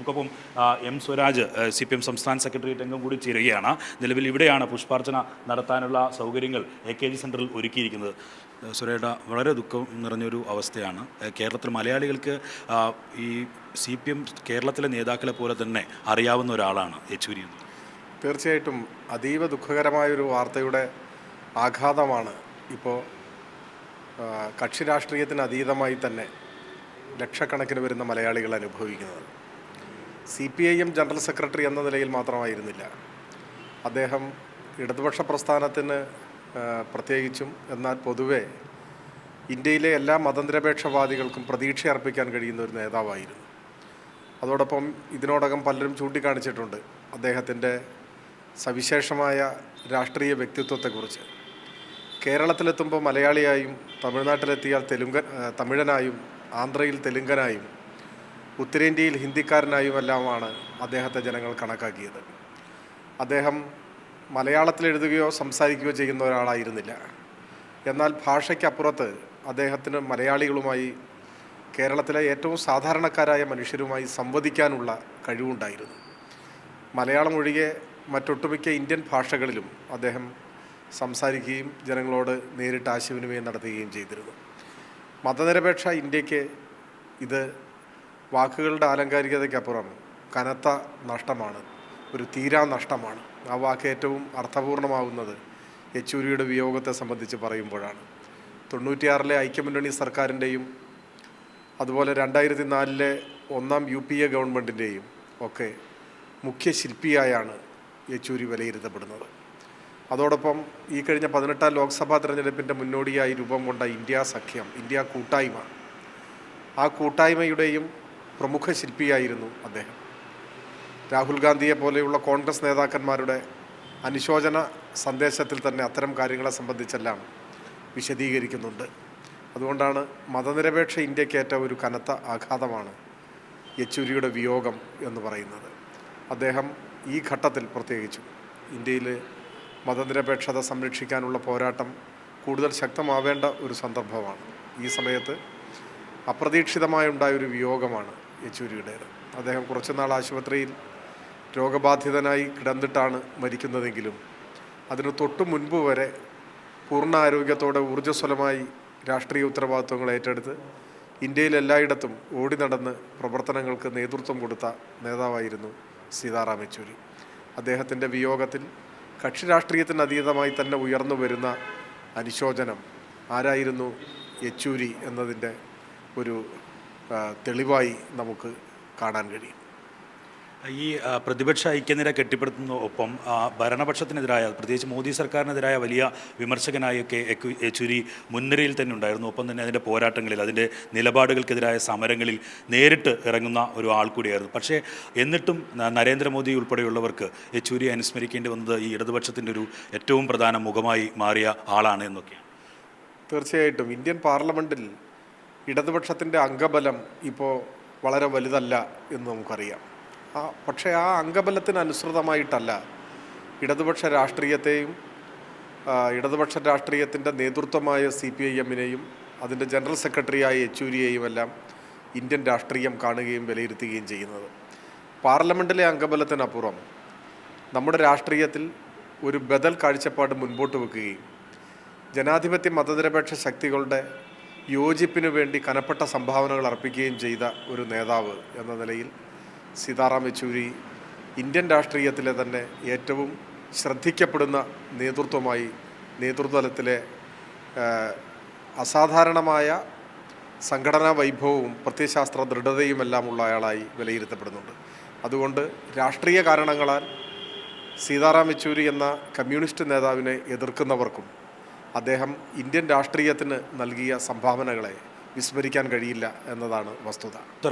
നമുക്കൊപ്പം M Swaraj CPM സംസ്ഥാന secretariat അംഗം കൂടി ചേരുകയാണ്. നിലവിൽ ഇവിടെയാണ് പുഷ്പാർച്ചന നടത്താനുള്ള സൗകര്യങ്ങൾ AKG സെൻറ്ററിൽ ഒരുക്കിയിരിക്കുന്നത്. സുരേട്ട, വളരെ ദുഃഖം നിറഞ്ഞൊരു അവസ്ഥയാണ്. കേരളത്തിൽ മലയാളികൾക്ക് ഈ CPM കേരളത്തിലെ നേതാക്കളെ പോലെ തന്നെ അറിയാവുന്ന ഒരാളാണ് യെച്ചൂരി. തീർച്ചയായിട്ടും അതീവ ദുഃഖകരമായൊരു വാർത്തയുടെ ആഘാതമാണ് ഇപ്പോൾ കക്ഷി രാഷ്ട്രീയത്തിന് അതീതമായി തന്നെ ലക്ഷക്കണക്കിന് വരുന്ന മലയാളികൾ അനുഭവിക്കുന്നത്. CPIM ജനറൽ സെക്രട്ടറി എന്ന നിലയിൽ മാത്രമായിരുന്നില്ല, അദ്ദേഹം ഇടതുപക്ഷ പ്രസ്ഥാനത്തിന് പ്രത്യേകിച്ചും, എന്നാൽ പൊതുവെ ഇന്ത്യയിലെ എല്ലാ മതനിരപേക്ഷവാദികൾക്കും പ്രതീക്ഷ അർപ്പിക്കാൻ കഴിയുന്ന ഒരു നേതാവായിരുന്നു. അതോടൊപ്പം ഇതിനോടകം പലരും ചൂണ്ടിക്കാണിച്ചിട്ടുണ്ട് അദ്ദേഹത്തിൻ്റെ സവിശേഷമായ രാഷ്ട്രീയ വ്യക്തിത്വത്തെക്കുറിച്ച്. കേരളത്തിലെത്തുമ്പോൾ മലയാളിയായും, തമിഴ്നാട്ടിലെത്തിയാൽ തമിഴനായും, ആന്ധ്രയിൽ തെലുങ്കനായും, ഉത്തരേന്ത്യയിൽ ഹിന്ദിക്കാരനായുമെല്ലാമാണ് അദ്ദേഹത്തെ ജനങ്ങൾ കണക്കാക്കിയത്. അദ്ദേഹം മലയാളത്തിൽ എഴുതുകയോ സംസാരിക്കുകയോ ചെയ്യുന്ന ഒരാളായിരുന്നില്ല. എന്നാൽ ഭാഷയ്ക്കപ്പുറത്ത് അദ്ദേഹത്തിന് മലയാളികളുമായി, കേരളത്തിലെ ഏറ്റവും സാധാരണക്കാരായ മനുഷ്യരുമായി സംവദിക്കാനുള്ള കഴിവുണ്ടായിരുന്നു. മലയാളം ഒഴികെ മറ്റൊട്ടുമിക്ക ഇന്ത്യൻ ഭാഷകളിലും അദ്ദേഹം സംസാരിക്കുകയും ജനങ്ങളോട് നേരിട്ട് ആശയവിനിമയം നടത്തുകയും ചെയ്തിരുന്നു. മതനിരപേക്ഷ ഇന്ത്യക്ക് ഇത് വാക്കുകളുടെ ആലങ്കാരികതയ്ക്കപ്പുറം കനത്ത നഷ്ടമാണ്, ഒരു തീരാ നഷ്ടമാണ്. ആ വാക്ക് ഏറ്റവും അർത്ഥപൂർണമാവുന്നത് യെച്ചൂരിയുടെ വിയോഗത്തെ സംബന്ധിച്ച് പറയുമ്പോഴാണ്. 96-ലെ ഐക്യമുന്നണി സർക്കാരിൻ്റെയും അതുപോലെ 2004-ലെ ഒന്നാം UPA ഗവൺമെൻറ്റിൻ്റെയും ഒക്കെ മുഖ്യ ശില്പിയായാണ് യെച്ചൂരി വിലയിരുത്തപ്പെടുന്നത്. അതോടൊപ്പം ഈ കഴിഞ്ഞ 18-ാം ലോക്സഭാ തെരഞ്ഞെടുപ്പിൻ്റെ മുന്നോടിയായി രൂപം കൊണ്ട ഇന്ത്യ സഖ്യം, ഇന്ത്യ കൂട്ടായ്മ, ആ കൂട്ടായ്മയുടെയും പ്രമുഖ ശില്പിയായിരുന്നു അദ്ദേഹം. രാഹുൽ ഗാന്ധിയെ പോലെയുള്ള കോൺഗ്രസ് നേതാക്കന്മാരുടെ അനുശോചന സന്ദേശത്തിൽ തന്നെ അത്തരം കാര്യങ്ങളെ സംബന്ധിച്ചെല്ലാം വിശദീകരിക്കുന്നുണ്ട്. അതുകൊണ്ടാണ് മതനിരപേക്ഷ ഇന്ത്യക്കേറ്റ ഒരു കനത്ത ആഘാതമാണ് യെച്ചൂരിയുടെ വിയോഗം എന്ന് പറയുന്നത്. അദ്ദേഹം ഈ ഘട്ടത്തിൽ പ്രത്യേകിച്ചും ഇന്ത്യയിൽ മതനിരപേക്ഷത സംരക്ഷിക്കാനുള്ള പോരാട്ടം കൂടുതൽ ശക്തമാവേണ്ട ഒരു സന്ദർഭമാണ്. ഈ സമയത്ത് അപ്രതീക്ഷിതമായുണ്ടായൊരു വിയോഗമാണ് യെച്ചൂരിയുടേത്. അദ്ദേഹം കുറച്ചുനാൾ ആശുപത്രിയിൽ രോഗബാധിതനായി കിടന്നിട്ടാണ് മരിക്കുന്നതെങ്കിലും അതിന് തൊട്ടു മുൻപ് വരെ പൂർണ്ണ ആരോഗ്യത്തോടെ ഊർജ്ജസ്വലമായി രാഷ്ട്രീയ ഉത്തരവാദിത്വങ്ങൾ ഏറ്റെടുത്ത് ഇന്ത്യയിൽ എല്ലായിടത്തും ഓടി നടന്ന് പ്രവർത്തനങ്ങൾക്ക് നേതൃത്വം കൊടുത്ത നേതാവായിരുന്നു സീതാറാം യെച്ചൂരി. അദ്ദേഹത്തിൻ്റെ വിയോഗത്തിൽ കക്ഷി രാഷ്ട്രീയത്തിന് അതീതമായി തന്നെ ഉയർന്നു വരുന്ന അനുശോചനം ആരായിരുന്നു യെച്ചൂരി എന്നതിൻ്റെ ഒരു തെളിവായി നമുക്ക് കാണാൻ കഴിയും. ഈ പ്രതിപക്ഷ ഐക്യനിര കെട്ടിപ്പടുത്തുന്ന ഒപ്പം ഭരണപക്ഷത്തിനെതിരായ, പ്രത്യേകിച്ച് മോദി സർക്കാരിനെതിരായ വലിയ വിമർശകനായൊക്കെ യെച്ചൂരി മുൻനിരയിൽ തന്നെ ഉണ്ടായിരുന്നു. ഒപ്പം തന്നെ അതിൻ്റെ പോരാട്ടങ്ങളിൽ, അതിൻ്റെ നിലപാടുകൾക്കെതിരായ സമരങ്ങളിൽ നേരിട്ട് ഇറങ്ങുന്ന ഒരു ആൾ കൂടിയായിരുന്നു. പക്ഷേ എന്നിട്ടും നരേന്ദ്രമോദി ഉൾപ്പെടെയുള്ളവർക്ക് യെച്ചൂരിയെ അനുസ്മരിക്കേണ്ടി വന്നത് ഈ ഇടതുപക്ഷത്തിൻ്റെ ഒരു ഏറ്റവും പ്രധാന മുഖമായി മാറിയ ആളാണ് എന്നൊക്കെയാണ്. തീർച്ചയായിട്ടും ഇന്ത്യൻ പാർലമെൻറ്റിൽ ഇടതുപക്ഷത്തിൻ്റെ അംഗബലം ഇപ്പോൾ വളരെ വലുതല്ല എന്ന് നമുക്കറിയാം. പക്ഷേ ആ അംഗബലത്തിന് അനുസൃതമായിട്ടല്ല ഇടതുപക്ഷ രാഷ്ട്രീയത്തെയും ഇടതുപക്ഷ രാഷ്ട്രീയത്തിൻ്റെ നേതൃത്വമായ CPIM-നെയും അതിൻ്റെ ജനറൽ സെക്രട്ടറിയായ യെച്ചൂരിയെയും എല്ലാം ഇന്ത്യൻ രാഷ്ട്രീയം കാണുകയും വിലയിരുത്തുകയും ചെയ്യുന്നത്. പാർലമെൻറ്റിലെ അംഗബലത്തിനപ്പുറം നമ്മുടെ രാഷ്ട്രീയത്തിൽ ഒരു ബദൽ കാഴ്ചപ്പാട് മുൻപോട്ട് വെക്കുകയും ജനാധിപത്യ മതനിരപേക്ഷ ശക്തികളുടെ യോജിപ്പിനു വേണ്ടി കനപ്പെട്ട സംഭാവനകൾ അർപ്പിക്കുകയും ചെയ്ത ഒരു നേതാവ് എന്ന നിലയിൽ സീതാറാം യെച്ചൂരി ഇന്ത്യൻ രാഷ്ട്രീയത്തിലെ തന്നെ ഏറ്റവും ശ്രദ്ധിക്കപ്പെടുന്ന നേതൃത്വമായി, നേതൃതലത്തിലെ അസാധാരണമായ സംഘടനാ വൈഭവവും പ്രത്യയശാസ്ത്ര ദൃഢതയുമെല്ലാം ഉള്ള അയാളായി വിലയിരുത്തപ്പെടുന്നുണ്ട്. അതുകൊണ്ട് രാഷ്ട്രീയ കാരണങ്ങളാൽ സീതാറാം യെച്ചൂരി എന്ന കമ്മ്യൂണിസ്റ്റ് നേതാവിനെ എതിർക്കുന്നവർക്കും അദ്ദേഹം ഇന്ത്യൻ രാഷ്ട്രീയത്തിന് നൽകിയ സംഭാവനകളെ വിസ്മരിക്കാൻ കഴിയില്ല എന്നതാണ് വസ്തുത.